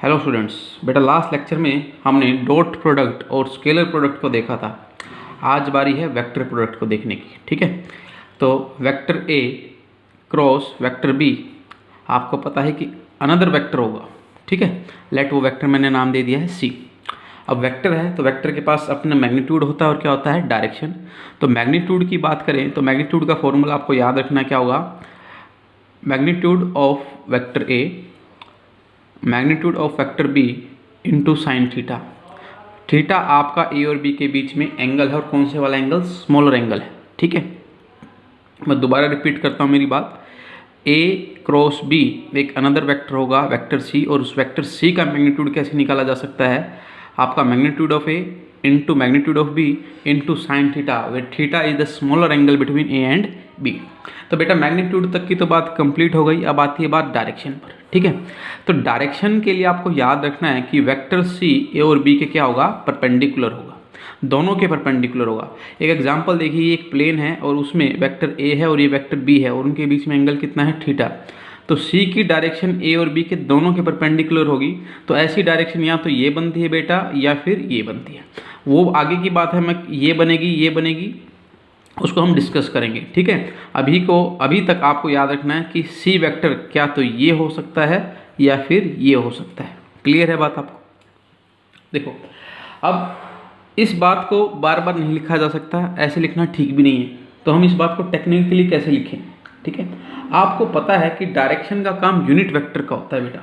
Hello students, बेटा last lecture में हमने डॉट प्रोडक्ट और स्केलर प्रोडक्ट को देखा था। आज बारी है वेक्टर प्रोडक्ट को देखने की। ठीक है, तो vector A cross vector B, आपको पता है कि अनदर वेक्टर होगा। ठीक है, लेट वो वेक्टर मैंने नाम दे दिया है सी। अब वेक्टर है तो वेक्टर के पास अपना मैग्नीट्यूड होता है और क्या होता है, डायरेक्शन। तो मैग्नीट्यूड की बात करें तो मैग्नीट्यूड का फॉर्मूला आपको याद रखना क्या होगा, magnitude of vector A magnitude of vector B into sine theta. Theta आपका ए और बी के बीच में एंगल है और कौन से वाला एंगल, स्मॉलर एंगल है। ठीक है, मैं दोबारा रिपीट करता हूँ मेरी बात। ए क्रॉस बी एक अनदर वेक्टर होगा वेक्टर सी, और उस वेक्टर सी का मैग्नीट्यूड कैसे निकाला जा सकता है, आपका magnitude of A into magnitude of B into sine theta, where theta is the smaller angle between A and B. तो बेटा मैग्नीट्यूड तक की तो बात कंप्लीट हो गई, अब आती है बात डायरेक्शन पर। ठीक है, तो डायरेक्शन के लिए आपको याद रखना है कि वेक्टर सी ए और बी के क्या होगा, परपेंडिकुलर होगा, दोनों के परपेंडिकुलर होगा। एक एग्जांपल देखिए, एक प्लेन है और उसमें वेक्टर ए है और ये वेक्टर बी है और उनके बीच में एंगल कितना है, थीटा। तो सी की डायरेक्शन ए और बी के दोनों के परपेंडिकुलर होगी, तो ऐसी डायरेक्शन या तो ये बनती है बेटा या फिर ये बनती है। वो आगे की बात है, मैं ये बनेगी उसको हम डिस्कस करेंगे। ठीक है, अभी तक आपको याद रखना है कि सी वेक्टर क्या तो ये हो सकता है या फिर ये हो सकता है। क्लियर है बात आपको? देखो, अब इस बात को बार बार नहीं लिखा जा सकता, ऐसे लिखना ठीक भी नहीं है, तो हम इस बात को टेक्निकली कैसे लिखें। ठीक है, आपको पता है कि डायरेक्शन का काम यूनिट वेक्टर का होता है बेटा।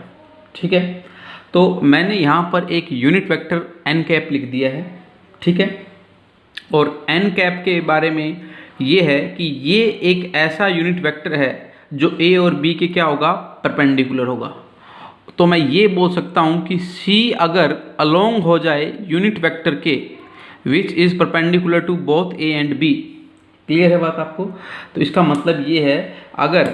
ठीक है, तो मैंने यहाँ पर एक यूनिट वेक्टर एन कैप लिख दिया है। ठीक है, और एन कैप के बारे में ये है कि ये एक ऐसा यूनिट वेक्टर है जो ए और बी के क्या होगा, परपेंडिकुलर होगा। तो मैं ये बोल सकता हूँ कि सी अगर अलोंग हो जाए यूनिट वेक्टर के which is perpendicular to both A and B. Clear है बात आपको? तो इसका मतलब ये है, अगर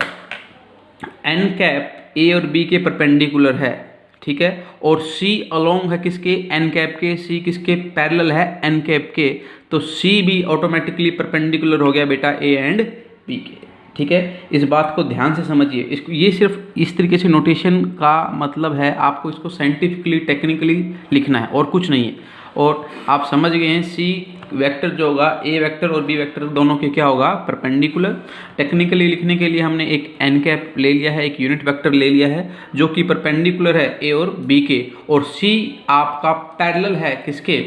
एन कैप ए और बी के परपेंडिकुलर है, ठीक है, और सी अलोंग है किसके, एन कैप के, सी किसके पैरेलल है, एन कैप के, तो सी भी ऑटोमेटिकली परपेंडिकुलर हो गया बेटा ए एंड बी के। ठीक है, इस बात को ध्यान से समझिए। इसको ये सिर्फ इस तरीके से नोटेशन का मतलब है, आपको इसको साइंटिफिकली टेक्निकली लिखना है और कुछ नहीं है। और आप समझ गए हैं, सी वेक्टर जो होगा, ए वेक्टर और बी वेक्टर दोनों के क्या होगा, परपेंडिकुलर। टेक्निकली लिखने के लिए हमने एक एन कैप ले लिया है, एक यूनिट वेक्टर ले लिया है जो कि परपेंडिकुलर है ए और बी के, और सी आपका पैरेलल है किसके,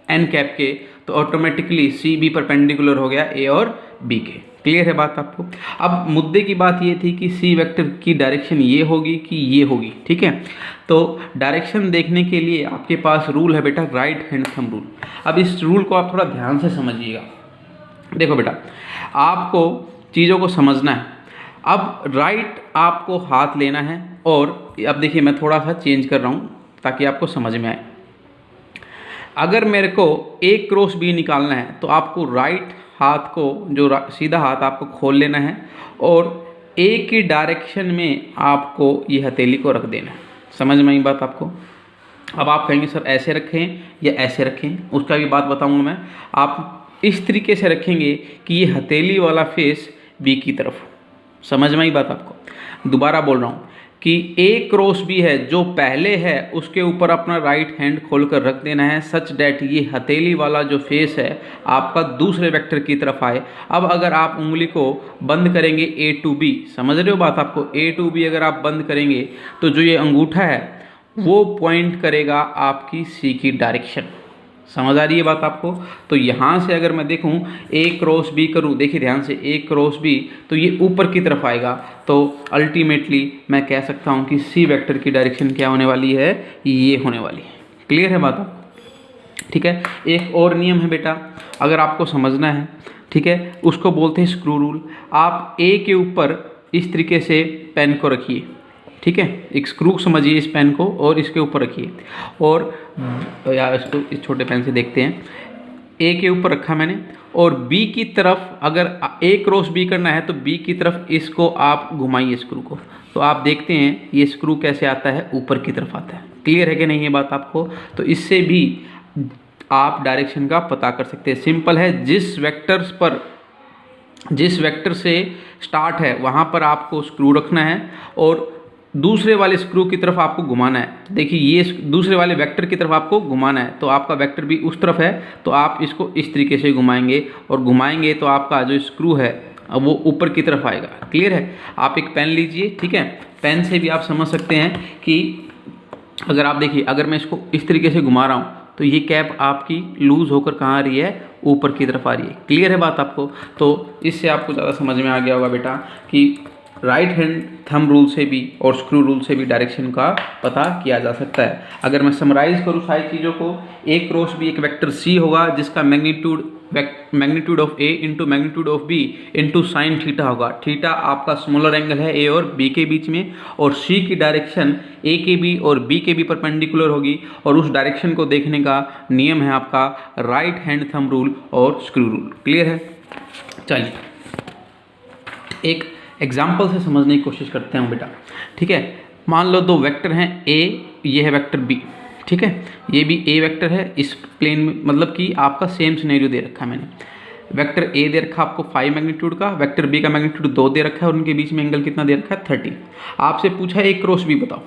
एन कैप के, तो ऑटोमेटिकली सी भी परपेंडिकुलर हो गया ए और बी के। क्लियर है बात आपको? अब मुद्दे की बात ये थी कि सी वेक्टर की डायरेक्शन ये होगी कि ये होगी। ठीक है, तो डायरेक्शन देखने के लिए आपके पास रूल है बेटा, राइट हैंड थंब रूल। अब इस रूल को आप थोड़ा ध्यान से समझिएगा। देखो बेटा, आपको चीज़ों को समझना है। अब राइट आपको हाथ लेना है, और अब देखिए मैं थोड़ा सा चेंज कर रहा हूँ ताकि आपको समझ में आए। अगर मेरे को ए क्रॉस बी निकालना है तो आपको राइट हाथ को, जो सीधा हाथ आपको खोल लेना है, और ए की डायरेक्शन में आपको ये हथेली को रख देना है। समझ में आई बात आपको? अब आप कहेंगे सर ऐसे रखें या ऐसे रखें, उसका भी बात बताऊंगा मैं। आप इस तरीके से रखेंगे कि ये हथेली वाला फेस बी की तरफ। समझ में आई बात आपको? दोबारा बोल रहा हूँ कि ए क्रॉस बी है, जो पहले है उसके ऊपर अपना राइट हैंड खोलकर रख देना है, सच डैट ये हथेली वाला जो फेस है आपका दूसरे वेक्टर की तरफ आए। अब अगर आप उंगली को बंद करेंगे ए टू बी, समझ रहे हो बात आपको, ए टू बी अगर आप बंद करेंगे तो जो ये अंगूठा है वो पॉइंट करेगा आपकी सी की डायरेक्शन। समझ आ रही है बात आपको? तो यहाँ से अगर मैं देखूँ ए क्रॉस बी करूँ, देखिए ध्यान से, ए क्रॉस बी, तो ये ऊपर की तरफ आएगा, तो अल्टीमेटली मैं कह सकता हूँ कि सी वेक्टर की डायरेक्शन क्या होने वाली है, ये होने वाली है। क्लियर है बात आपको? ठीक है, एक और नियम है बेटा, अगर आपको समझना है, ठीक है, उसको बोलते हैं स्क्रू रूल। आप ए के ऊपर इस तरीके से पेन को रखिए, ठीक है, एक स्क्रू समझिए इस पेन को और इसके ऊपर रखिए, और यार इसको इस छोटे पेन से देखते हैं। ए के ऊपर रखा मैंने, और बी की तरफ अगर ए क्रॉस बी करना है तो बी की तरफ इसको आप घुमाइए स्क्रू को, तो आप देखते हैं ये स्क्रू कैसे आता है, ऊपर की तरफ आता है। क्लियर है कि नहीं ये बात आपको? तो इससे भी आप डायरेक्शन का पता कर सकते हैं। सिंपल है, जिस वेक्टर से स्टार्ट है वहाँ पर आपको स्क्रू रखना है, और दूसरे वाले स्क्रू की तरफ आपको घुमाना है। तो देखिए ये दूसरे वाले वेक्टर की तरफ आपको घुमाना है, तो आपका वेक्टर भी उस तरफ है, तो आप इसको इस तरीके से घुमाएंगे और घुमाएंगे तो आपका जो स्क्रू है अब वो ऊपर की तरफ आएगा। क्लियर है? आप एक पेन लीजिए, ठीक है, पेन से भी आप समझ सकते हैं कि अगर आप देखिए, अगर मैं इसको इस तरीके से घुमा रहा हूँ तो ये कैप आपकी लूज होकर कहाँ आ रही है, ऊपर की तरफ आ रही है। क्लियर है बात आपको? तो इससे आपको ज़्यादा समझ में आ गया होगा बेटा कि राइट हैंड थंब रूल से भी और स्क्रू रूल से भी डायरेक्शन का पता किया जा सकता है। अगर मैं समराइज करूँ सारी चीज़ों को, ए क्रॉस बी एक वेक्टर सी होगा जिसका magnitude of A into magnitude of B into sine theta होगा। थीटा आपका स्मॉलर एंगल है ए और बी के बीच में, और सी की डायरेक्शन ए के बी और बी के बी परपेंडिकुलर होगी, और उस डायरेक्शन को देखने का नियम है आपका राइट हैंड थंब रूल और स्क्रू रूल। क्लियर है? चलिए एक एग्जाम्पल से समझने की कोशिश करते हैं बेटा, ठीक है। मान लो दो वेक्टर हैं ए, ये है वेक्टर बी, ठीक है, ये भी ए वेक्टर है इस प्लेन में, मतलब कि आपका सेम सिनेरियो दे रखा है मैंने। वेक्टर ए दे रखा आपको 5 मैग्नीट्यूड का, वेक्टर बी का मैग्नीट्यूड 2 दे रखा है और उनके बीच में एंगल कितना दे रखा है 30। आपसे पूछा है ए क्रॉस बी बताओ।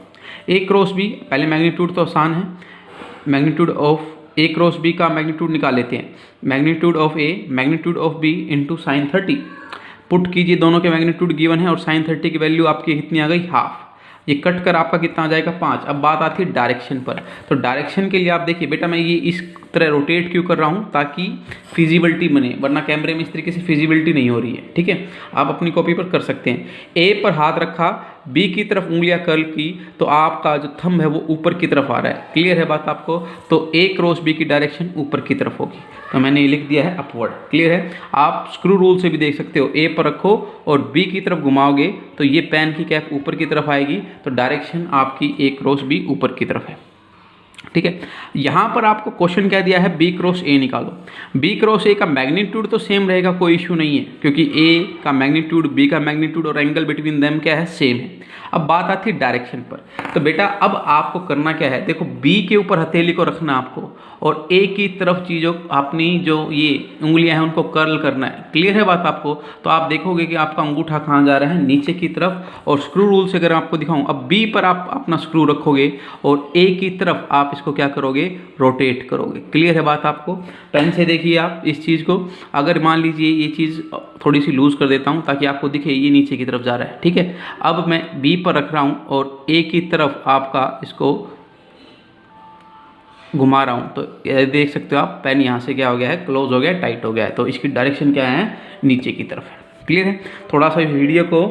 ए क्रॉस बी, पहले मैग्नीट्यूड तो आसान है, magnitude of A cross B का मैग्नीट्यूड निकाल लेते हैं। Magnitude of A magnitude of B into sine 30, put कीजिए, दोनों के मैग्नीट्यूड गिवन है और साइन 30 की वैल्यू आपकी कितनी आ गई, हाफ। ये कट कर आपका कितना आ जाएगा 5। अब बात आती है डायरेक्शन पर। तो डायरेक्शन के लिए आप देखिए बेटा, मैं ये इस तरह रोटेट क्यों कर रहा हूँ, ताकि फिजिबिलिटी बने, वरना कैमरे में इस तरीके से फिजिबिलिटी नहीं हो रही है, ठीक है। आप अपनी कॉपी पर कर सकते हैं। ए पर हाथ रखा, बी की तरफ उंगलियां कर्ल की, तो आपका जो थंब है वो ऊपर की तरफ आ रहा है। क्लियर है बात आपको? तो ए क्रॉस बी की डायरेक्शन ऊपर की तरफ होगी, तो मैंने ये लिख दिया है अपवर्ड। क्लियर है? आप स्क्रू रूल से भी देख सकते हो, ए पर रखो और बी की तरफ घुमाओगे तो ये पेन की कैप ऊपर की तरफ आएगी, तो डायरेक्शन आपकी ए क्रॉस बी ऊपर की तरफ है, ठीक है। यहाँ पर आपको क्वेश्चन क्या दिया है, बी क्रॉस ए निकालो। बी क्रॉस ए का मैग्नीट्यूड तो सेम रहेगा, कोई इशू नहीं है, क्योंकि ए का मैग्नीट्यूड, बी का मैग्नीट्यूड और एंगल बिटवीन देम क्या है, सेम है। अब बात आती है डायरेक्शन पर। तो बेटा अब आपको करना क्या है, देखो बी के ऊपर हथेली को रखना आपको और ए की तरफ चीज़ों अपनी जो ये उंगलियां हैं उनको कर्ल करना है। क्लियर है बात आपको? तो आप देखोगे कि आपका अंगूठा कहाँ जा रहा है, नीचे की तरफ। और स्क्रू रूल से अगर आपको दिखाऊं, अब बी पर आप अपना स्क्रू रखोगे और ए की तरफ आप इसको क्या करोगे, रोटेट करोगे। क्लियर है बात आपको? पेन से देखिए आप इस चीज़ को। अगर मान लीजिए ये चीज़ थोड़ी सी लूज कर देता हूँ ताकि आपको दिखे ये नीचे की तरफ जा रहा है, ठीक है। अब मैं बी पर रख रहा हूँ और ए की तरफ आपका इसको घुमा रहा हूँ, तो देख सकते हो आप पेन यहाँ से क्या हो गया है, क्लोज हो गया है, टाइट हो गया है, तो इसकी डायरेक्शन क्या है, नीचे की तरफ है। क्लियर है? थोड़ा सा इस वीडियो को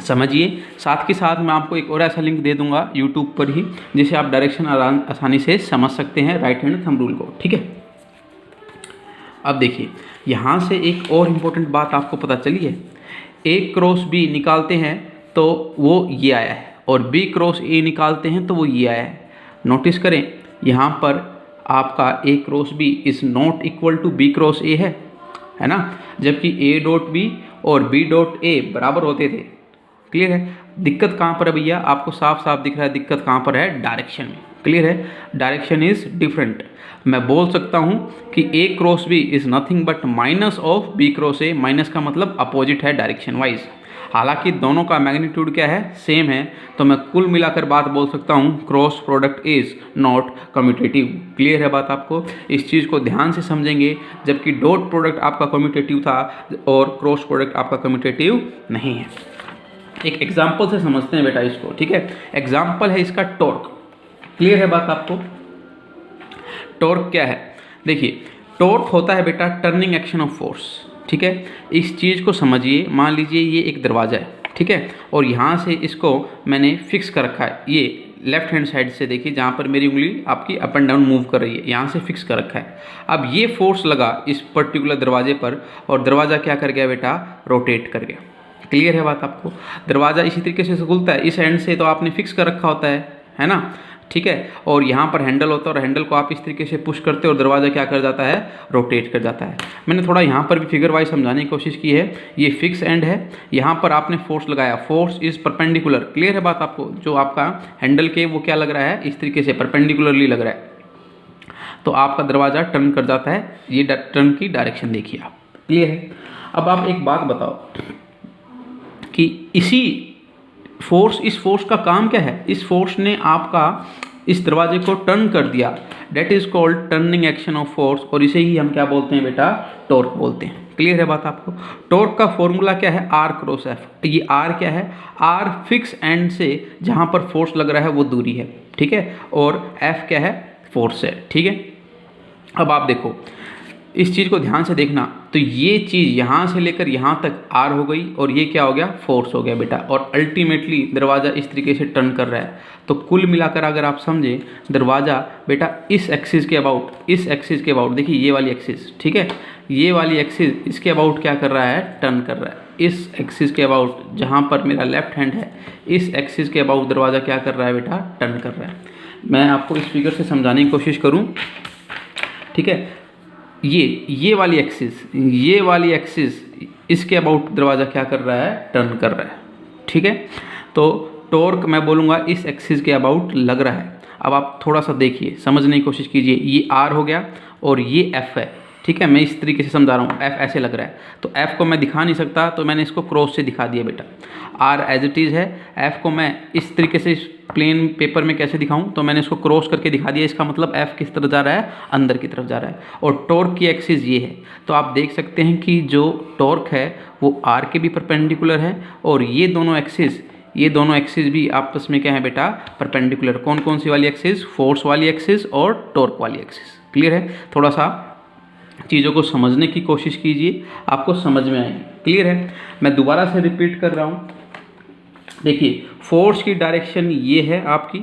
समझिए। साथ के साथ मैं आपको एक और ऐसा लिंक दे दूंगा यूट्यूब पर ही, जिसे आप डायरेक्शन आसानी से समझ सकते हैं राइट हैंड थंब रूल को, ठीक है। अब देखिए यहाँ से एक और इम्पोर्टेंट बात आपको पता चली है, ए क्रॉस बी निकालते हैं तो वो ये आया है, और बी क्रॉस ए निकालते हैं तो वो ये आया है। नोटिस करें यहाँ पर आपका A cross B is not equal to B cross A है ना, जबकि ए डॉट बी और बी डॉट ए बराबर होते थे। क्लियर है? दिक्कत कहाँ पर है भैया, आपको साफ साफ दिख रहा है दिक्कत कहाँ पर है, डायरेक्शन में। क्लियर है? Direction is different. मैं बोल सकता हूँ कि A cross B is nothing but minus of B cross A. Minus का मतलब अपोजिट है डायरेक्शन वाइज। हालांकि दोनों का मैग्नीट्यूड क्या है, सेम है, तो मैं कुल मिलाकर बात बोल सकता हूँ cross product is not commutative. Clear है बात आपको? इस चीज़ को ध्यान से समझेंगे, जबकि डॉट प्रोडक्ट आपका कम्यूटेटिव था और क्रॉस प्रोडक्ट आपका कम्यूटेटिव नहीं है। एक एग्जाम्पल से समझते हैं बेटा इसको, ठीक है। एग्जाम्पल है इसका टॉर्क। क्लियर है बात आपको? टॉर्क क्या है, देखिए टॉर्क होता है बेटा टर्निंग एक्शन ऑफ फोर्स, ठीक है। इस चीज़ को समझिए, मान लीजिए ये एक दरवाज़ा है, ठीक है, और यहाँ से इसको मैंने फिक्स कर रखा है, ये लेफ्ट हैंड साइड से देखिए जहाँ पर मेरी उंगली आपकी अप एंड डाउन मूव कर रही है, यहाँ से फिक्स कर रखा है। अब ये फोर्स लगा इस पर्टिकुलर दरवाजे पर और दरवाज़ा क्या कर गया बेटा, रोटेट कर गया। क्लियर है बात आपको? दरवाज़ा इसी तरीके से खुलता है, इस एंड से तो आपने फिक्स कर रखा होता है ना, ठीक है। और यहाँ पर हैंडल होता है और हैंडल को आप इस तरीके से पुश करते हो और दरवाज़ा क्या कर जाता है, रोटेट कर जाता है। मैंने थोड़ा यहाँ पर भी फिगर वाइज समझाने की कोशिश की है। ये फिक्स एंड है, यहाँ पर आपने फोर्स लगाया, फोर्स इज परपेंडिकुलर। क्लियर है बात आपको? जो आपका हैंडल के वो क्या लग रहा है, इस तरीके से परपेंडिकुलरली लग रहा है, तो आपका दरवाज़ा टर्न कर जाता है। ये टर्न की डायरेक्शन देखिए आप। क्लियर है? अब आप एक बात बताओ कि इसी फोर्स, इस फोर्स का काम क्या है, इस फोर्स ने आपका इस दरवाजे को टर्न कर दिया, that is called turning action of force, और इसे ही हम क्या बोलते हैं बेटा, टॉर्क बोलते हैं। क्लियर है बात आपको। टॉर्क का फॉर्मूला क्या है, आर क्रॉस एफ। ये आर क्या है, आर फिक्स एंड से जहां पर फोर्स लग रहा है वो दूरी है, ठीक है, और एफ क्या है, फोर्स है, ठीक है। अब आप देखो इस चीज़ को ध्यान से देखना, तो ये चीज़ यहाँ से लेकर यहाँ तक आर हो गई और ये क्या हो गया, फोर्स हो गया बेटा, और अल्टीमेटली दरवाज़ा इस तरीके से टर्न कर रहा है। तो कुल मिलाकर अगर आप समझें, दरवाज़ा बेटा इस एक्सिस के अबाउट, इस एक्सिस के अबाउट, देखिए ये वाली एक्सिस, ठीक है, ये वाली एक्सिस इसके अबाउट क्या कर रहा है, टर्न कर रहा है। इस एक्सिस के अबाउट, जहाँ पर मेरा लेफ्ट हैंड है, इस एक्सिस के अबाउट दरवाज़ा क्या कर रहा है बेटा, टर्न कर रहा है। मैं आपको इस फिगर से समझाने की कोशिश करूँ, ठीक है। ये वाली एक्सिस, ये वाली एक्सिस, इसके अबाउट दरवाज़ा क्या कर रहा है, टर्न कर रहा है, ठीक है। तो टॉर्क मैं बोलूँगा इस एक्सिस के अबाउट लग रहा है। अब आप थोड़ा सा देखिए, समझने की कोशिश कीजिए, ये आर हो गया और ये एफ है, ठीक है। मैं इस तरीके से समझा रहा हूँ, एफ ऐसे लग रहा है, तो एफ को मैं दिखा नहीं सकता, तो मैंने इसको क्रॉस से दिखा दिया बेटा। आर एज इट इज़ है, एफ को मैं इस तरीके से प्लेन पेपर में कैसे दिखाऊं, तो मैंने इसको क्रॉस करके दिखा दिया। इसका मतलब एफ किस तरफ जा रहा है, अंदर की तरफ जा रहा है, और टॉर्क की एक्सिस ये है। तो आप देख सकते हैं कि जो टॉर्क है वो आर के भी परपेंडिकुलर है, और ये दोनों एक्सिस भी आपस में क्या है बेटा, परपेंडिकुलर। कौन कौन सी वाली एक्सिस, फोर्स वाली एक्सिस और टॉर्क वाली एक्सिस। क्लियर है। थोड़ा सा चीज़ों को समझने की कोशिश कीजिए, आपको समझ में आएगी। क्लियर है। मैं दोबारा से रिपीट कर रहा हूँ, देखिए फोर्स की डायरेक्शन ये है आपकी,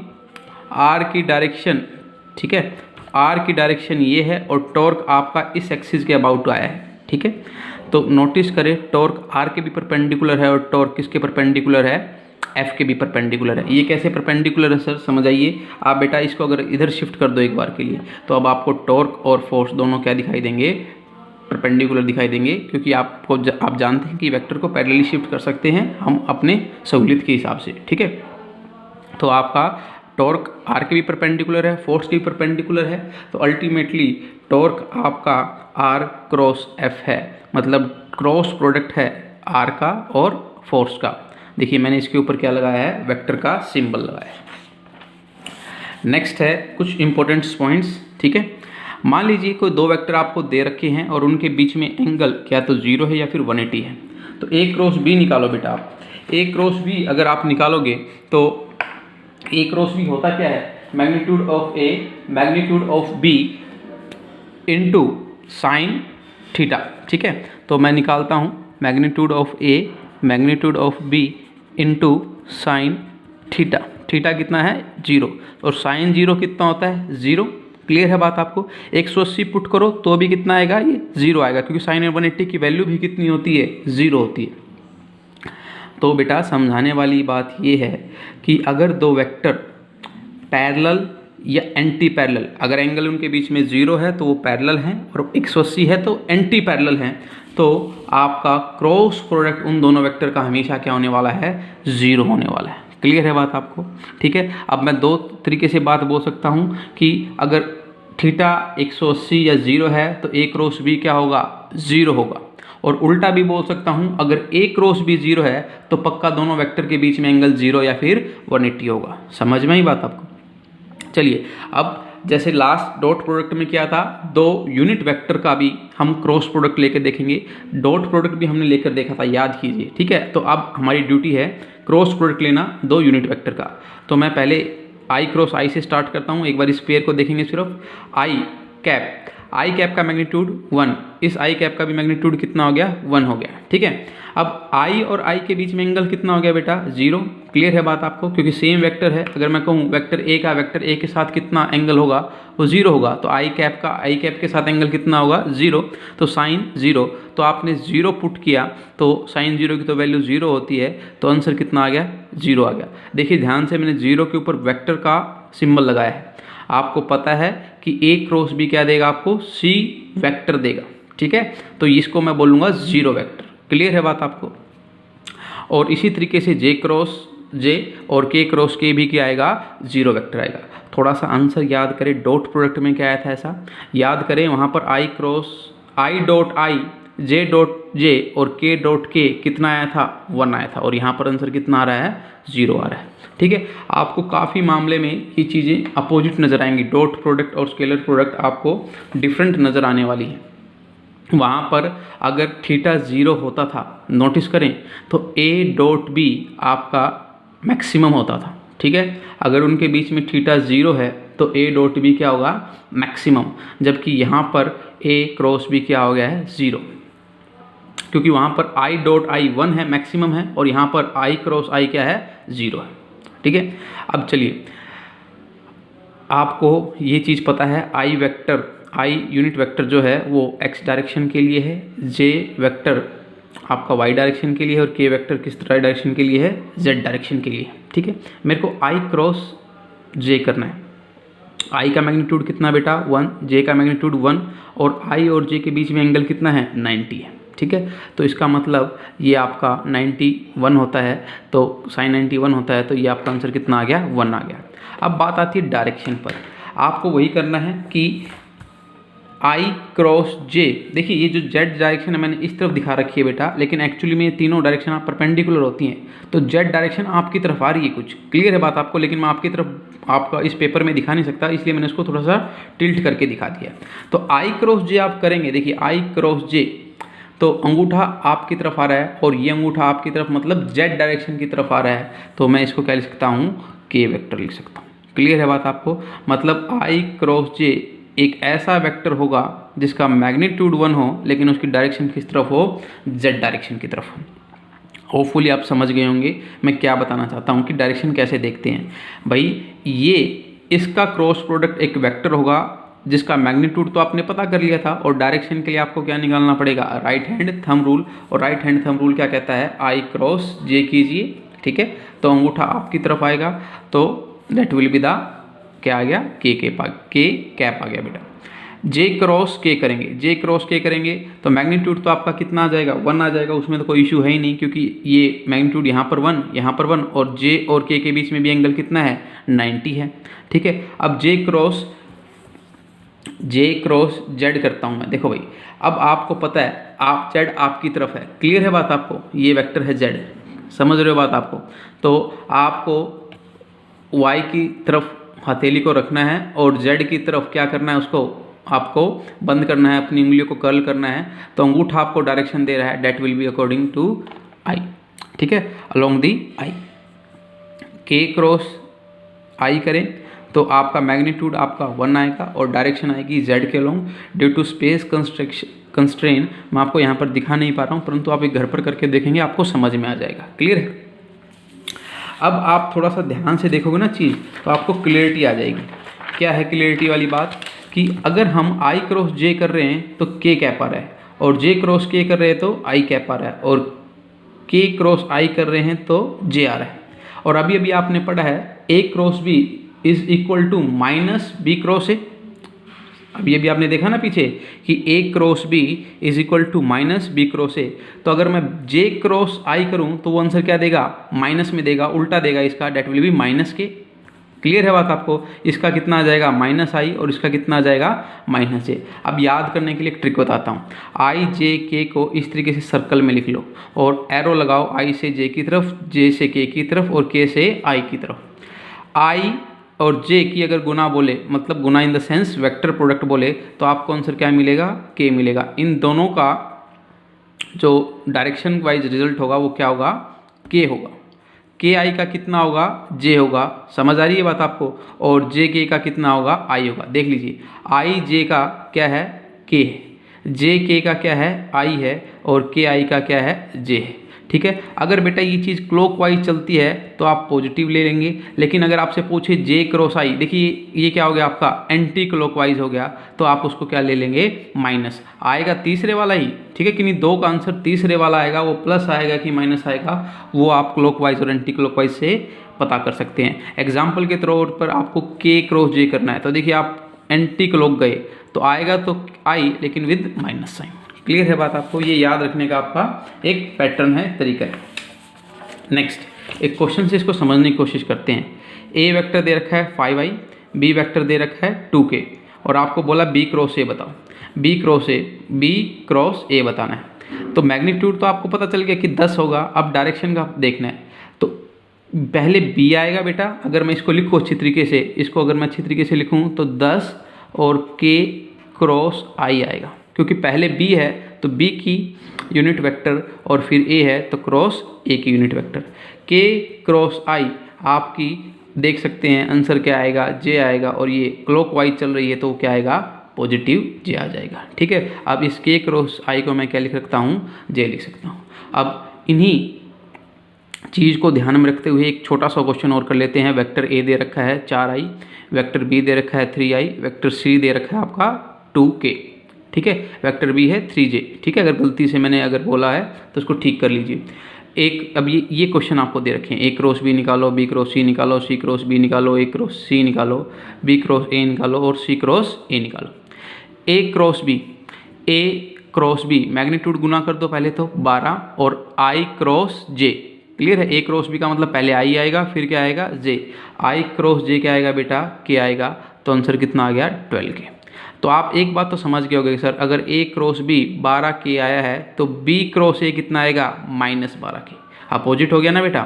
आर की डायरेक्शन, ठीक है, आर की डायरेक्शन ये है, और टॉर्क आपका इस एक्सिस के अबाउट आया है, ठीक है। तो नोटिस करें, टॉर्क आर के भी परपेंडिकुलर है और टॉर्क किसके परपेंडिकुलर है, एफ के भी परपेंडिकुलर है। ये कैसे परपेंडिकुलर है सर, समझ आइए आप बेटा। इसको अगर इधर शिफ्ट कर दो एक बार के लिए, तो अब आपको टॉर्क और फोर्स दोनों क्या दिखाई देंगे, परपेंडिकुलर दिखाई देंगे, क्योंकि आप जानते हैं कि वेक्टर को पैरेलली शिफ्ट कर सकते हैं हम अपने सहूलियत के हिसाब से, ठीक है। तो आपका टॉर्क आर के भी परपेंडिकुलर है, फोर्स के भी परपेंडिकुलर है, तो अल्टीमेटली टॉर्क आपका आर क्रॉस एफ है, मतलब क्रॉस प्रोडक्ट है आर का और फोर्स का। देखिए मैंने इसके ऊपर क्या लगाया है, वेक्टर का सिंबल लगाया है। नेक्स्ट है कुछ इंपॉर्टेंट पॉइंट्स, ठीक है। मान लीजिए कोई दो वेक्टर आपको दे रखे हैं और उनके बीच में एंगल क्या तो 0 है या फिर 180 है, तो ए क्रॉस बी निकालो बेटा आप। ए क्रॉस बी अगर आप निकालोगे तो ए क्रॉस बी होता क्या है, magnitude of A magnitude of B into sine theta, ठीक है। तो मैं निकालता हूँ magnitude of A magnitude of B into sine theta. Theta कितना है 0, और साइन 0 कितना होता है 0। क्लियर है बात आपको। 180 पुट करो तो भी कितना आएगा, ये 0 आएगा, क्योंकि साइन 180 की वैल्यू भी कितनी होती है, 0 होती है। तो बेटा समझाने वाली बात ये है कि अगर दो वेक्टर पैरेलल या एंटी पैरेलल, अगर एंगल उनके बीच में 0 है तो वो पैरेलल हैं, और 180 है तो एंटी पैरेलल हैं, तो आपका क्रॉस प्रोडक्ट उन दोनों वेक्टर का हमेशा क्या होने वाला है, 0 होने वाला है। क्लियर है बात आपको, ठीक है। अब मैं दो तरीके से बात बोल सकता हूँ कि अगर थीटा 180 या 0 है तो ए क्रॉस बी क्या होगा, 0 होगा, और उल्टा भी बोल सकता हूँ, अगर ए क्रॉस बी 0 है तो पक्का दोनों वेक्टर के बीच में एंगल 0 या फिर 180 होगा। समझ में ही बात आपको। चलिए अब जैसे लास्ट डॉट प्रोडक्ट में क्या था, दो यूनिट वेक्टर का भी हम क्रॉस प्रोडक्ट लेकर देखेंगे, डॉट प्रोडक्ट भी हमने लेकर देखा था, याद कीजिए, ठीक है। तो अब हमारी ड्यूटी है क्रॉस प्रोडक्ट लेना दो यूनिट वेक्टर का। तो मैं पहले आई क्रॉस आई से स्टार्ट करता हूँ, एक बार इस पेयर को देखेंगे सिर्फ। आई कैप का मैग्नीट्यूड 1, इस आई कैप का भी मैग्नीट्यूड कितना हो गया, 1 हो गया, ठीक है। अब आई और आई के बीच में एंगल कितना हो गया बेटा, 0। क्लियर है बात आपको, क्योंकि सेम वेक्टर है। अगर मैं कहूँ वेक्टर ए का वेक्टर ए के साथ कितना एंगल होगा, वो 0 होगा, तो आई कैप का आई कैप के साथ एंगल कितना होगा, 0, तो साइन 0। तो आपने 0 पुट किया तो साइन 0 की तो वैल्यू 0 होती है, तो आंसर कितना आ गया, 0 आ गया। देखिए ध्यान से, मैंने 0 के ऊपर वेक्टर का सिंबल लगाया है। आपको पता है कि ए क्रॉस बी क्या देगा आपको, सी वेक्टर देगा, ठीक है। तो इसको मैं बोलूँगा 0 वेक्टर। क्लियर है बात आपको। और इसी तरीके से जे क्रॉस जे और के क्रॉस के भी क्या आएगा, 0 वेक्टर आएगा। थोड़ा सा आंसर याद करें, डॉट प्रोडक्ट में क्या आया था ऐसा याद करें, वहाँ पर i cross i dot i j dot j और k डॉट के कितना आया था 1 आया था, और यहाँ पर आंसर कितना आ रहा है 0 आ रहा है। ठीक है, आपको काफ़ी मामले में ये चीज़ें अपोजिट नज़र आएंगी, डॉट प्रोडक्ट और स्केलर प्रोडक्ट आपको डिफरेंट नज़र आने वाली है। वहाँ पर अगर थीटा 0 होता था, नोटिस करें, तो a डॉट बी आपका मैक्सिमम होता था। ठीक है, अगर उनके बीच में थीटा 0 है तो a डॉट बी क्या होगा मैक्सिमम, जबकि यहाँ पर a क्रॉस b क्या हो गया है 0, क्योंकि वहाँ पर i डॉट आई 1 है मैक्सिमम है, और यहाँ पर i क्रॉस i क्या है 0 है। ठीक है, अब चलिए आपको ये चीज़ पता है, i vector, i unit vector जो है वो x डायरेक्शन के लिए है, j वेक्टर आपका y डायरेक्शन के लिए है, और k वेक्टर किस तरह डायरेक्शन के लिए है z डायरेक्शन के लिए। ठीक है, मेरे को i क्रॉस j करना है। i का मैग्नीट्यूड कितना बेटा 1, j का मैग्नीट्यूड 1, और i और j के बीच में एंगल कितना है 90 है। ठीक है, तो इसका मतलब ये आपका 91 होता है, तो sin 91 होता है, तो ये आपका आंसर कितना आ गया 1 आ गया। अब बात आती है डायरेक्शन पर, आपको वही करना है कि i क्रॉस j, देखिए ये जो z डायरेक्शन है मैंने इस तरफ दिखा रखी है बेटा, लेकिन एक्चुअली में ये तीनों डायरेक्शन आप परपेंडिकुलर होती हैं, तो z डायरेक्शन आपकी तरफ आ रही है, कुछ क्लियर है बात आपको, लेकिन मैं आपकी तरफ आपका इस पेपर में दिखा नहीं सकता, इसलिए मैंने इसको थोड़ा सा टिल्ट करके दिखा दिया। तो i क्रॉस j आप करेंगे, देखिए i क्रॉस j, तो अंगूठा आपकी तरफ आ रहा है और ये अंगूठा आपकी तरफ, मतलब z डायरेक्शन की तरफ आ रहा है, तो मैं इसको क्या लिख सकता हूँ k वेक्टर लिख सकता हूँ। क्लियर है बात आपको, मतलब i क्रॉस j एक ऐसा वेक्टर होगा जिसका मैग्नीट्यूड 1 हो, लेकिन उसकी डायरेक्शन किस तरफ हो z डायरेक्शन की तरफ हो। होपफुली आप समझ गए होंगे मैं क्या बताना चाहता हूँ कि डायरेक्शन कैसे देखते हैं। भाई ये इसका क्रॉस प्रोडक्ट एक वेक्टर होगा जिसका मैग्नीट्यूड तो आपने पता कर लिया था, और डायरेक्शन के लिए आपको क्या निकालना पड़ेगा राइट हैंड थंब रूल, और राइट हैंड थंब रूल क्या कहता है i क्रॉस j कीजिए। ठीक है, तो अंगूठा आपकी तरफ आएगा, तो दैट विल बी द क्या आ गया k कैप आ गया बेटा। j क्रॉस k करेंगे, j क्रॉस k करेंगे तो मैग्नीट्यूड तो आपका कितना आ जाएगा 1 आ जाएगा, उसमें तो कोई इशू है ही नहीं, क्योंकि ये मैग्नीट्यूड यहाँ पर 1 यहाँ पर 1, और j और k के बीच में भी एंगल कितना है 90 है। ठीक है, अब j क्रॉस z करता हूँ मैं, देखो भाई अब आपको पता है आप z आपकी तरफ है, क्लियर है बात आपको, ये वेक्टर है z, समझ रहे हो बात आपको, तो आपको y की तरफ हथेली को रखना है और z की तरफ क्या करना है, उसको आपको बंद करना है, अपनी उंगलियों को कर्ल करना है, तो अंगूठा आपको डायरेक्शन दे रहा है, that will be according to i। ठीक है, along the i, k cross i करें तो आपका मैग्नीट्यूड आपका 1 आएगा और डायरेक्शन आएगी z के along. Due to space constraint मैं आपको यहाँ पर दिखा नहीं पा रहा हूँ, परंतु आप एक घर पर करके देखेंगे आपको समझ में आ जाएगा। क्लियर है, अब आप थोड़ा सा ध्यान से देखोगे ना चीज़ तो आपको क्लियरिटी आ जाएगी। क्या है क्लियरिटी वाली बात, कि अगर हम i क्रॉस j कर रहे हैं तो k कैप आ रहा है, और j क्रॉस k कर रहे हैं तो i कैप आ रहा है, और k क्रॉस i कर रहे हैं तो j आ रहा है। और अभी अभी आपने पढ़ा है a cross b is equal to minus b cross a, अभी अभी आपने देखा ना पीछे कि a cross b is equal to minus b cross a, तो अगर मैं j क्रॉस i करूं तो वो आंसर क्या देगा माइनस में देगा, उल्टा देगा इसका, that will be minus k। Clear है बात आपको, इसका कितना आ जाएगा माइनस i और इसका कितना आ जाएगा माइनस j। अब याद करने के लिए एक ट्रिक बताता हूँ, i j k को इस तरीके से सर्कल में लिख लो और एरो लगाओ i से j की तरफ, j से k की तरफ और k से i की तरफ। i और j की अगर गुना बोले, मतलब गुना in the sense vector product बोले, तो आपको आंसर क्या मिलेगा k मिलेगा। इन दोनों का जो डायरेक्शन वाइज रिजल्ट होगा वो क्या होगा k होगा। k i का कितना होगा j होगा, समझ आ रही है बात आपको, और j k का कितना होगा i होगा। देख लीजिए i j का क्या है k है, j k का क्या है i है, और k i का क्या है j है। ठीक है, अगर बेटा ये चीज़ क्लॉकवाइज चलती है तो आप पॉजिटिव ले लेंगे, लेकिन अगर आपसे पूछे j क्रॉस i, देखिए ये क्या हो गया आपका एंटी क्लॉकवाइज हो गया, तो आप उसको क्या ले लेंगे माइनस, आएगा तीसरे वाला ही। ठीक है कि नहीं, दो का आंसर तीसरे वाला आएगा, वो प्लस आएगा कि माइनस आएगा वो आप क्लॉकवाइज और एंटी क्लॉकवाइज से पता कर सकते हैं। एग्जाम्पल के तौर पर आपको k क्रॉस j करना है, तो देखिए आप एंटी क्लॉक गए तो आएगा तो i लेकिन विद माइनस साइन। क्लियर है बात आपको, ये याद रखने का आपका एक पैटर्न है, तरीका है। नेक्स्ट एक क्वेश्चन से इसको समझने की कोशिश करते हैं। a वेक्टर दे रखा है 5i, b वेक्टर दे रखा है 2k, और आपको बोला b क्रॉस a बताओ, b क्रॉस a बताना है। तो मैग्नीट्यूड तो आपको पता चल गया कि 10 होगा, अब डायरेक्शन का देखना है। तो पहले b आएगा बेटा, अगर मैं इसको लिखूँ अच्छी तरीके से, इसको अगर मैं अच्छी तरीके से लिखूँ तो 10 और k क्रॉस i आएगा, क्योंकि पहले b है तो b की यूनिट वेक्टर और फिर a है तो क्रॉस a की unit vector. k cross i आपकी देख सकते हैं आंसर क्या आएगा, j आएगा, और ये क्लॉकवाइज चल रही है तो क्या आएगा, पॉजिटिव j आ जाएगा। ठीक है, अब इस k क्रॉस i को मैं क्या लिख सकता हूँ, j लिख सकता हूँ। अब इन्हीं चीज़ को ध्यान में रखते हुए एक छोटा सा क्वेश्चन और कर लेते हैं। वेक्टर a दे रखा है 4i, वेक्टर b दे रखा है 3i, वेक्टर c दे रखा है आपका 2k। ठीक है, वेक्टर b है 3j। ठीक है, अगर गलती से मैंने अगर बोला है तो उसको ठीक कर लीजिए। एक अब ये क्वेश्चन आपको दे रखे हैं, a क्रॉस b निकालो, b क्रॉस c निकालो, c क्रॉस b निकालो, a क्रॉस c निकालो, b क्रॉस a निकालो और c क्रॉस a निकालो। a क्रॉस b मैग्नीट्यूड गुना कर दो पहले तो 12 और i क्रॉस j। क्लियर है, a क्रॉस b का मतलब पहले i आएगा फिर क्या आएगा, j। i क्रॉस j क्या आएगा बेटा, k आएगा, तो आंसर कितना आ गया 12k। तो आप एक बात तो समझ गए होंगे सर, अगर a क्रॉस b 12k आया है तो b क्रॉस a कितना आएगा, -12k। अपोजिट हो गया ना बेटा।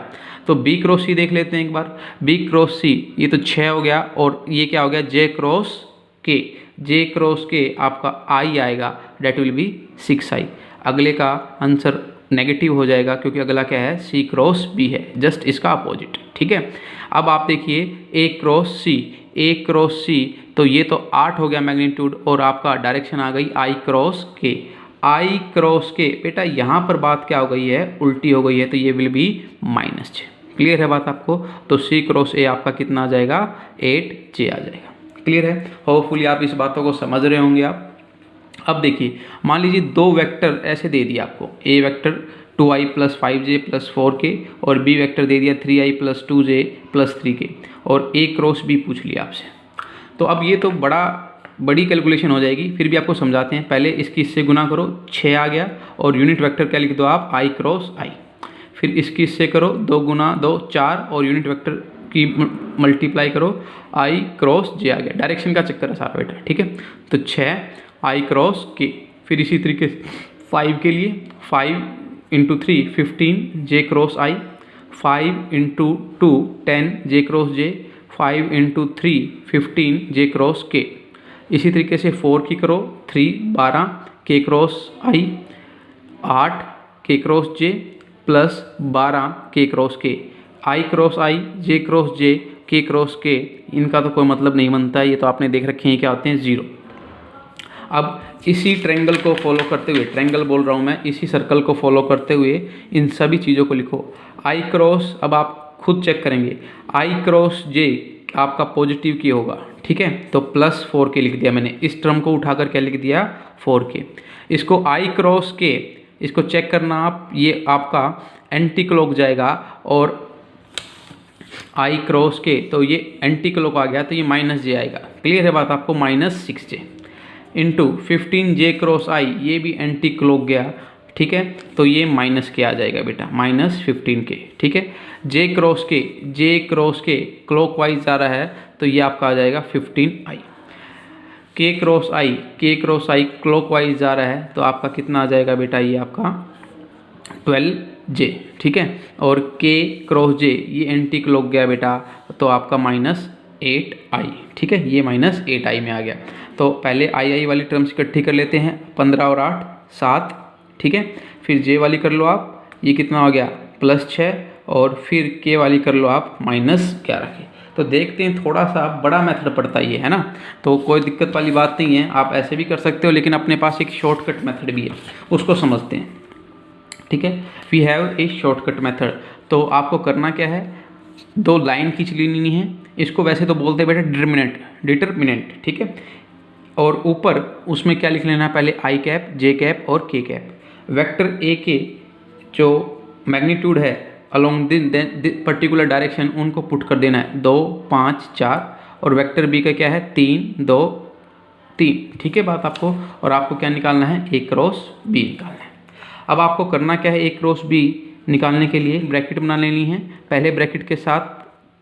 तो b क्रॉस c देख लेते हैं एक बार। b क्रॉस c ये तो 6 हो गया और ये क्या हो गया, j cross k। j cross k आपका i आएगा, डेट विल बी 6i। अगले का आंसर नेगेटिव हो जाएगा क्योंकि अगला क्या है, c क्रॉस b है, जस्ट इसका अपोजिट। ठीक है, अब आप देखिए a क्रॉस c, तो ये तो 8 हो गया मैग्नीट्यूड और आपका डायरेक्शन आ गई i क्रॉस k। बेटा यहाँ पर बात क्या हो गई है, उल्टी हो गई है, तो ये विल बी -6। क्लियर है बात आपको। तो c क्रॉस a आपका कितना आ जाएगा, 8j आ जाएगा। क्लियर है, होपफुली आप इस बातों को समझ रहे होंगे आप। अब देखिए, मान लीजिए दो वेक्टर ऐसे दे दिया आपको, a vector 2i + 5j + 4k और b वेक्टर दे दिया 3i + 2j + 3k और a क्रॉस b पूछ लिया आपसे। तो अब ये तो बड़ी कैलकुलेशन हो जाएगी, फिर भी आपको समझाते हैं। पहले इसकी इससे गुना करो, 6 आ गया, और यूनिट वेक्टर क्या लिख दो आप, i क्रॉस i। फिर इसकी इससे करो, 2 गुना 2 4, और यूनिट वेक्टर की मल्टीप्लाई करो, i क्रॉस j आ गया। डायरेक्शन का चक्कर है सारा बेटा। ठीक है, तो 6 i क्रॉस k। फिर इसी तरीके से 5 के लिए 5 × 3 15 j cross i, 5 × 2 10 j cross j, 5 × 3 15 j cross k। इसी तरीके से 4 की करो, 3 12 k cross i, 8 k cross j plus 12 k cross k। i cross i, j cross j, k cross k, इनका तो कोई मतलब नहीं बनता है, ये तो आपने देख रखे हैं क्या होते हैं, 0। अब इसी ट्रायंगल को फॉलो करते हुए, ट्रायंगल बोल रहा हूँ मैं, इसी सर्कल को फॉलो करते हुए इन सभी चीज़ों को लिखो। i क्रॉस, अब आप खुद चेक करेंगे, i क्रॉस j आपका पॉजिटिव की होगा। ठीक है, तो +4k लिख दिया मैंने, इस टर्म को उठाकर क्या लिख दिया, 4k। इसको i क्रॉस k, इसको चेक करना आप, ये आपका एंटी क्लॉक जाएगा, और i क्रॉस k तो ये एंटी क्लॉक आ गया, तो ये -j आएगा। क्लियर है बात आपको, -6j into 15j cross i, ये भी एंटी क्लॉक गया। ठीक है, तो ये -k आ जाएगा बेटा, -15k। ठीक है, j क्रॉस k क्लॉकवाइज जा रहा है, तो ये आपका आ जाएगा 15i। k cross i clockwise जा रहा है, तो आपका कितना आ जाएगा बेटा, ये आपका 12j। ठीक है, और k क्रॉस j ये एंटी क्लॉक गया बेटा, तो आपका -8i। ठीक है, ये -8i में आ गया। तो पहले i वाली टर्म्स इकट्ठी कर लेते हैं, 15 और 8 7। ठीक है, फिर j वाली कर लो आप, ये कितना हो गया, +6, और फिर k वाली कर लो आप -11। तो देखते हैं, थोड़ा सा बड़ा मेथड पड़ता ही है ना, तो कोई दिक्कत वाली बात नहीं है, आप ऐसे भी कर सकते हो, लेकिन अपने पास एक शॉर्टकट मेथड भी है, उसको समझते हैं। ठीक है, we have a shortcut method. तो आपको करना क्या है, 2 लाइन खींच लेनी है, इसको वैसे तो बोलते हैं बेटा डिटरमिनेंट। ठीक है, और ऊपर उसमें क्या लिख लेना है, पहले i कैप, j कैप और k कैप। वेक्टर a के जो मैग्नीट्यूड है अलोंग दिस पर्टिकुलर डायरेक्शन, उनको पुट कर देना है, 2 5 4, और वेक्टर b का क्या है, 3 2 3। ठीक है बात आपको, और आपको क्या निकालना है, a क्रॉस b निकालना है। अब आपको करना क्या है, a क्रॉस b निकालने के लिए ब्रैकेट बना लेनी है, पहले ब्रैकेट के साथ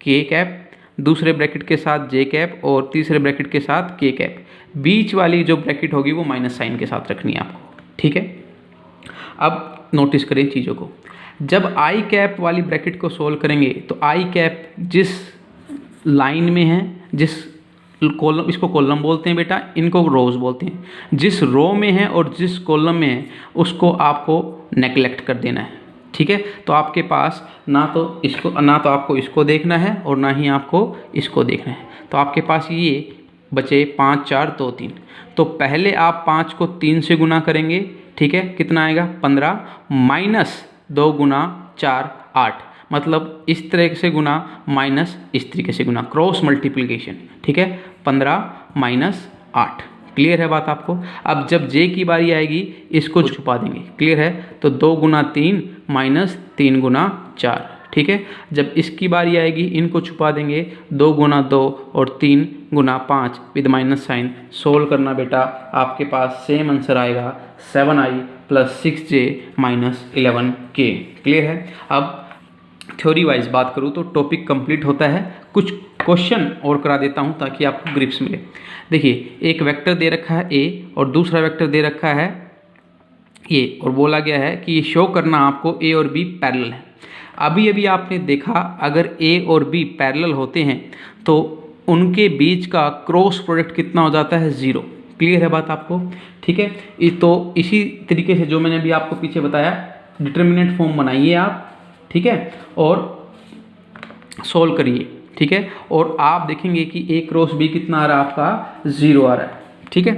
k कैप, दूसरे ब्रैकेट के साथ j कैप, और तीसरे ब्रैकेट के साथ k कैप। बीच वाली जो ब्रैकेट होगी वो माइनस साइन के साथ रखनी है आपको। ठीक है, अब नोटिस करें चीज़ों को, जब आई कैप वाली ब्रैकेट को सोल्व करेंगे तो आई कैप जिस लाइन में है, जिस कॉलम, इसको कॉलम बोलते हैं बेटा, इनको रोज बोलते हैं, जिस रो में है और जिस कॉलम में है उसको आपको नेगलेक्ट कर देना है, ठीक है। तो आपके पास ना तो आपको इसको देखना है और ना ही आपको इसको देखना है। तो आपके पास ये बचे 5 4 2 3। तो पहले आप 5 को 3 से गुना करेंगे, ठीक है, कितना आएगा 15 माइनस 2 गुना 4 8, मतलब इस तरह से गुना माइनस इस तरीके से गुना, क्रॉस मल्टीप्लिकेशन, ठीक है, 15 माइनस 8। क्लियर है बात आपको। अब जब जे की बारी आएगी इसको छुपा देंगे, क्लियर है। तो 2 गुना 3 माइनस 3 गुना 4, ठीक है। जब इसकी बारी आएगी इनको छुपा देंगे, 2 गुना 2 और 3 गुना 5 विद माइनस साइन। सोल्व करना बेटा, आपके पास सेम आंसर आएगा 7i + 6j - 11k। क्लियर है। अब थ्योरी वाइज बात करूँ तो टॉपिक कंप्लीट होता है। कुछ क्वेश्चन और करा देता हूँ ताकि आपको ग्रिप्स मिले। देखिए, एक वेक्टर दे रखा है ए और दूसरा वेक्टर दे रखा है ए, और बोला गया है कि ये शो करना आपको ए और बी पैरेलल है। अभी अभी आपने देखा, अगर ए और बी पैरेलल होते हैं तो उनके बीच का क्रॉस प्रोडक्ट कितना हो जाता है 0। क्लियर है बात आपको, ठीक है। तो इसी तरीके से जो मैंने अभी आपको पीछे बताया, डिटर्मिनेंट फॉर्म बनाइए आप, ठीक है, और सोल्व करिए, ठीक है। और आप देखेंगे कि ए क्रॉस बी कितना आ रहा है, आपका 0 आ रहा है, ठीक है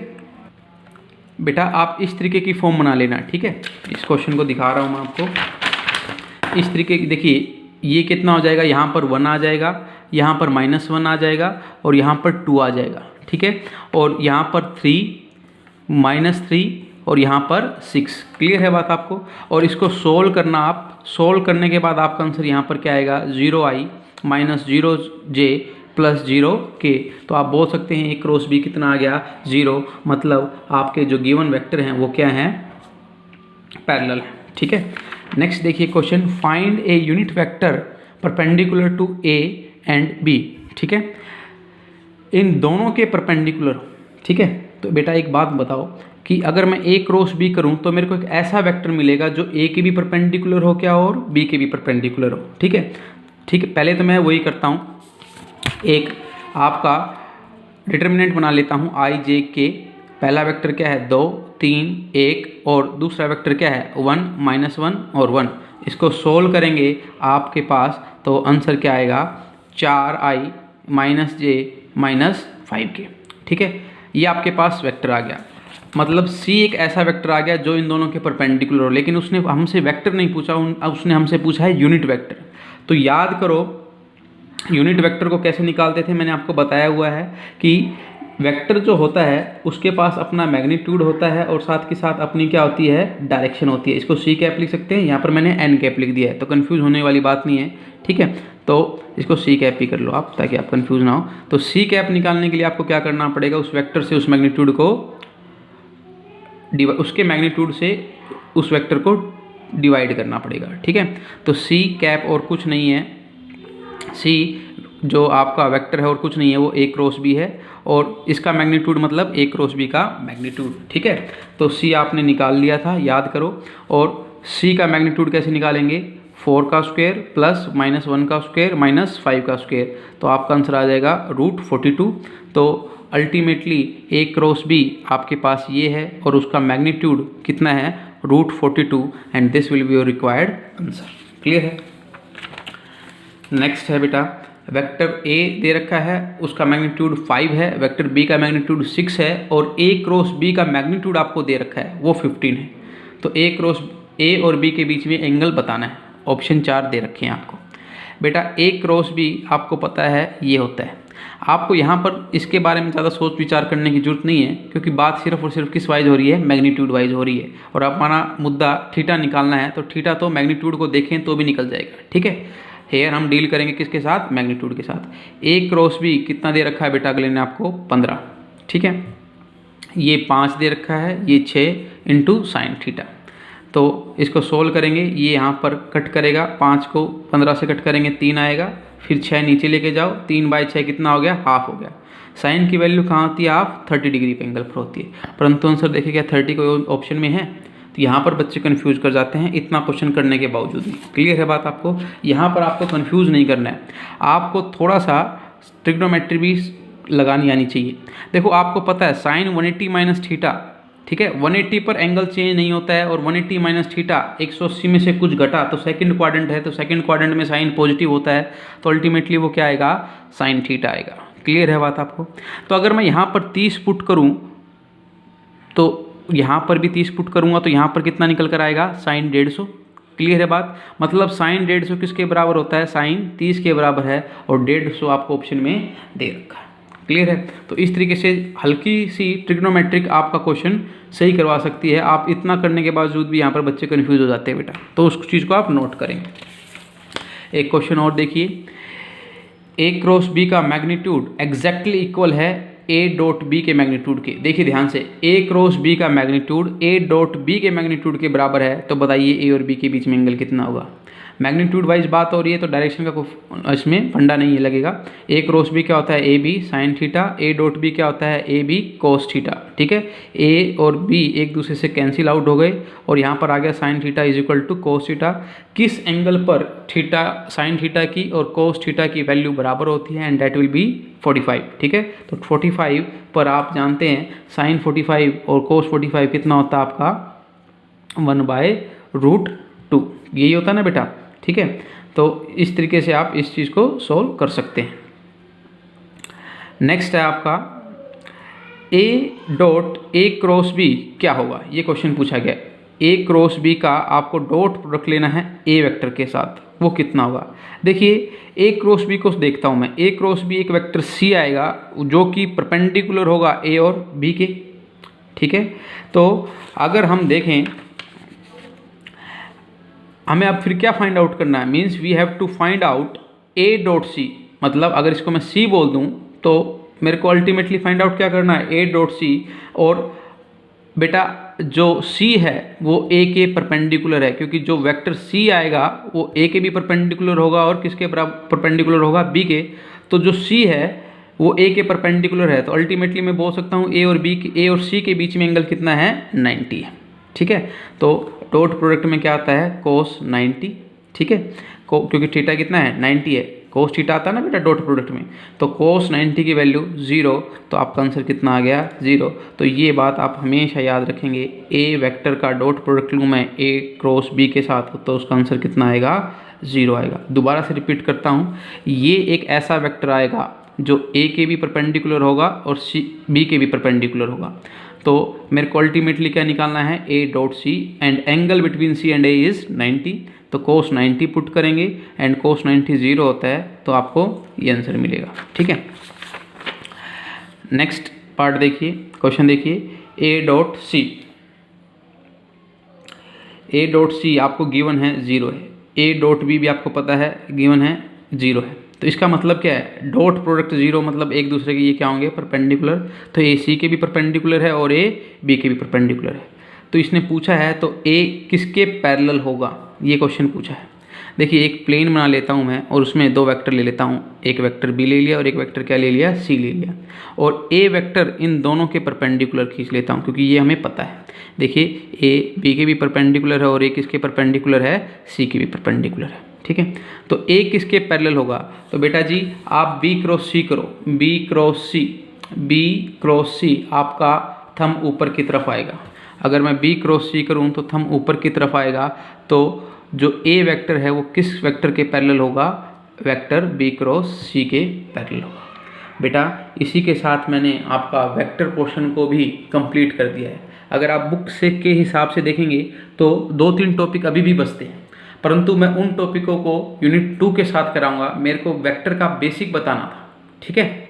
बेटा। आप इस तरीके की फॉर्म बना लेना, ठीक है। इस क्वेश्चन को दिखा रहा हूँ मैं आपको इस तरीके की। देखिए, ये कितना हो जाएगा, यहाँ पर 1 आ जाएगा, यहाँ पर -1 आ जाएगा और यहाँ पर 2 आ जाएगा, ठीक है। और यहाँ पर 3 -3 और यहाँ पर 6। क्लियर है बात आपको। और इसको सोल्व करना, आप सोल्व करने के बाद आपका आंसर यहाँ पर क्या आएगा, 0i - 0j + 0k। तो आप बोल सकते हैं ए क्रॉस बी कितना आ गया 0, मतलब आपके जो गिवन वेक्टर हैं वो क्या हैं, पैरेलल है, ठीक है। नेक्स्ट देखिए question, find a unit vector perpendicular to A and B, ठीक है। इन दोनों के परपेंडिकुलर, ठीक है। तो बेटा एक बात बताओ कि अगर मैं ए क्रॉस बी करूं तो मेरे को एक ऐसा वेक्टर मिलेगा जो ए के भी परपेंडिकुलर हो क्या और बी के भी परपेंडिकुलर हो, ठीक है। ठीक है, पहले तो मैं वही करता हूं, एक आपका डिटर्मिनेंट बना लेता हूं i j k। पहला वेक्टर क्या है 2 3 1 और दूसरा वेक्टर क्या है 1 -1 और 1। इसको सोल्व करेंगे आपके पास तो आंसर क्या आएगा 4i - j - 5k, ठीक है। ये आपके पास वेक्टर आ गया, मतलब C एक ऐसा वेक्टर आ गया जो इन दोनों के परपेंडिकुलर हो। लेकिन उसने हमसे वेक्टर नहीं पूछा, उसने हमसे पूछा है यूनिट वेक्टर। तो याद करो यूनिट वेक्टर को कैसे निकालते थे, मैंने आपको बताया हुआ है कि वेक्टर जो होता है उसके पास अपना मैग्नीट्यूड होता है और साथ के साथ अपनी क्या होती है, डायरेक्शन होती है। इसको C कैप लिख सकते हैं, यहाँ पर मैंने N कैप लिख दिया है, तो कन्फ्यूज होने वाली बात नहीं है, ठीक है। तो इसको C कैप ही कर लो आप ताकि आप कन्फ्यूज ना हो। तो C कैप निकालने के लिए आपको क्या करना पड़ेगा, उस वेक्टर से उस मैग्नीट्यूड को उसके मैग्नीट्यूड से उस वेक्टर को डिवाइड करना पड़ेगा, ठीक है। तो C कैप और कुछ नहीं है, C जो आपका वेक्टर है और कुछ नहीं है, वो A क्रॉस B है और इसका मैग्नीट्यूड मतलब A क्रॉस B का मैग्नीट्यूड, ठीक है। तो C आपने निकाल लिया था, याद करो। और C का मैग्नीट्यूड कैसे निकालेंगे, 4 का स्क्वायर प्लस -1 का स्क्वायर माइनस 5 का स्क्वायर। तो आपका आंसर आ जाएगा √42। तो अल्टीमेटली A क्रॉस B आपके पास ये है और उसका मैग्नीट्यूड कितना है √42 and this will be your required answer. Clear है। नेक्स्ट है बेटा, वेक्टर A दे रखा है, उसका मैग्नीट्यूड 5 है, वेक्टर B का मैग्नीट्यूड 6 है और A क्रॉस B का मैग्नीट्यूड आपको दे रखा है वो 15 है। तो A और B के बीच में एंगल बताना है, ऑप्शन 4 दे रखे हैं आपको। बेटा A क्रॉस B आपको पता है ये होता है, आपको यहाँ पर इसके बारे में ज़्यादा सोच विचार करने की जरूरत नहीं है क्योंकि बात सिर्फ और सिर्फ किस वाइज हो रही है, मैग्नीट्यूड वाइज हो रही है। और हमारा मुद्दा थीटा निकालना है, तो थीटा तो मैग्नीट्यूड को देखें तो भी निकल जाएगा, ठीक है। हेयर हम डील करेंगे किसके साथ, मैग्नीट्यूड के साथ। A क्रॉस B कितना दे रखा है बेटा, अगले ने आपको 15, ठीक है। ये 5 दे रखा है, ये 6 × sin थीटा। तो इसको सोल्व करेंगे, ये यहाँ पर कट करेगा, 5 को 15 से कट करेंगे 3 आएगा, फिर 6 नीचे लेके जाओ, 3/6 कितना हो गया, हाफ हो गया। साइन की वैल्यू कहाँ होती है, हाफ 30 डिग्री पे एंगल पर होती है, परंतु आंसर देखिए क्या 30 को ऑप्शन में है, तो यहाँ पर बच्चे कंफ्यूज कर जाते हैं इतना क्वेश्चन करने के बावजूद भी। क्लियर है बात आपको? यहाँ पर आपको कंफ्यूज नहीं करना है, आपको थोड़ा सा ट्रिग्नोमेट्री भी लगानी आनी चाहिए। देखो आपको पता है साइन 180 माइनस थीटा, ठीक है, 180 पर एंगल चेंज नहीं होता है और 180 माइनस थीटा 180 में से कुछ घटा तो सेकंड क्वाड्रेंट है, तो सेकंड क्वाड्रेंट में साइन पॉजिटिव होता है, तो अल्टीमेटली वो क्या आएगा, साइन थीटा आएगा। क्लियर है बात आपको? तो अगर मैं यहाँ पर 30 पुट करूँ तो यहाँ पर भी 30 पुट करूँगा तो यहाँ पर कितना निकल कर आएगा, साइन 150। क्लियर है बात? मतलब साइन 150 किसके बराबर होता है, साइन 30 के बराबर है, और 150 आपको ऑप्शन में दे रखा है। क्लियर है? तो इस तरीके से हल्की सी ट्रिग्नोमेट्रिक आपका क्वेश्चन सही करवा सकती है। आप इतना करने के बावजूद भी यहाँ पर बच्चे कन्फ्यूज हो जाते हैं बेटा, तो उस चीज़ को आप नोट करेंगे। एक क्वेश्चन और देखिए, ए क्रॉस बी का मैग्नीट्यूड एग्जैक्टली इक्वल है ए डॉट बी के मैग्नीट्यूड के। देखिए ध्यान से, ए क्रॉस बी का मैग्नीट्यूड ए डॉट बी के मैग्नीट्यूड के बराबर है, तो बताइए ए और बी के बीच में एंगल कितना होगा। मैग्नीट्यूड वाइज बात हो रही है तो डायरेक्शन का कोई इसमें फंडा नहीं है लगेगा। ए क्रॉस बी क्या होता है, A B sine theta, A dot B क्या होता है, ए बी कोस थीटा। ठीक है, ए और बी एक दूसरे से कैंसिल आउट हो गए और यहाँ पर आ गया sine theta is equal to cos theta. किस एंगल पर थीटा साइन थीटा की और कोस थीटा की वैल्यू बराबर होती है, एंड दैट विल बी 45। ठीक है, तो 45 पर आप जानते हैं साइन 45 और कोस 45 कितना होता है आपका 1/√2, यही होता है ना बेटा। ठीक है, तो इस तरीके से आप इस चीज़ को सोल्व कर सकते हैं। नेक्स्ट है आपका A dot A cross B क्या होगा, ये क्वेश्चन पूछा गया। ए क्रॉस बी का आपको डॉट प्रोडक्ट लेना है ए वेक्टर के साथ, वो कितना होगा। देखिए ए क्रॉस बी को देखता हूँ मैं, ए क्रॉस बी एक वेक्टर सी आएगा जो कि परपेंडिकुलर होगा ए और बी के। ठीक है, तो अगर हम देखें हमें अब फिर क्या फाइंड आउट करना है, means we have to find out A dot C. मतलब अगर इसको मैं सी बोल दूं तो मेरे को अल्टीमेटली फाइंड आउट क्या करना है, ए डॉट सी। और बेटा जो सी है वो ए के परपेंडिकुलर है, क्योंकि जो वेक्टर सी आएगा वो ए के भी परपेंडिकुलर होगा और किसके परपेंडिकुलर होगा, बी के। तो जो सी है वो ए के परपेंडिकुलर है, तो अल्टीमेटली मैं बोल सकता हूँ ए और सी के बीच में एंगल कितना है, 90 है। ठीक है, तो डॉट प्रोडक्ट में क्या आता है, कोस 90। ठीक है, क्योंकि थीटा कितना है, 90 है, कोस थीटा आता है ना बेटा डॉट प्रोडक्ट में, तो कोस 90 की वैल्यू 0, तो आपका आंसर कितना आ गया, 0। तो ये बात आप हमेशा याद रखेंगे, ए वेक्टर का डॉट प्रोडक्ट लूँ मैं ए क्रॉस बी के साथ तो उसका आंसर कितना आएगा, 0 आएगा। दोबारा से रिपीट करता हूँ, ये एक ऐसा वेक्टर आएगा जो ए के भी परपेंडिकुलर होगा और सी बी के भी परपेंडिकुलर होगा। तो मेरे को अल्टीमेटली क्या निकालना है, A dot C, and angle between C and A is 90। तो कोस 90 पुट करेंगे एंड कोस 90 0 होता है, तो आपको ये आंसर मिलेगा। ठीक है, नेक्स्ट पार्ट देखिए, क्वेश्चन देखिए, ए डॉट सी। ए डॉट सी आपको गिवन है 0 है, ए डॉट बी भी आपको पता है गिवन है 0 है। तो इसका मतलब क्या है, डॉट प्रोडक्ट 0 मतलब एक दूसरे के ये क्या होंगे, परपेंडिकुलर। तो ए सी के भी परपेंडिकुलर है और ए बी के भी परपेंडिकुलर है। तो इसने पूछा है तो ए किसके पैरेलल होगा, ये क्वेश्चन पूछा है। देखिए एक प्लेन बना लेता हूँ मैं और उसमें दो वेक्टर ले लेता हूँ, एक वेक्टर बी ले लिया और एक वेक्टर क्या ले लिया, सी ले लिया, और ए वेक्टर इन दोनों के परपेंडिकुलर खींच लेता हूँ क्योंकि ये हमें पता है। देखिए ए बी के भी परपेंडिकुलर है और ए किसके परपेंडिकुलर है, सी के भी परपेंडिकुलर है। ठीक है, तो ए किसके पैरेलल होगा, तो बेटा जी आप बी क्रॉस सी करो, बी क्रॉस सी, बी क्रॉस सी आपका थंब ऊपर की तरफ आएगा। अगर मैं बी क्रॉस सी करूँ तो थंब ऊपर की तरफ आएगा, तो जो ए वेक्टर है वो किस वेक्टर के पैरेलल होगा, वेक्टर बी क्रॉस सी के पैरेलल होगा। बेटा इसी के साथ मैंने आपका वेक्टर पोर्शन को भी कंप्लीट कर दिया है। अगर आप बुक से के हिसाब से देखेंगे तो 2-3 टॉपिक अभी भी बचते हैं, परंतु मैं उन टॉपिकों को यूनिट 2 के साथ कराऊंगा। मेरे को वेक्टर का बेसिक बताना था। ठीक है।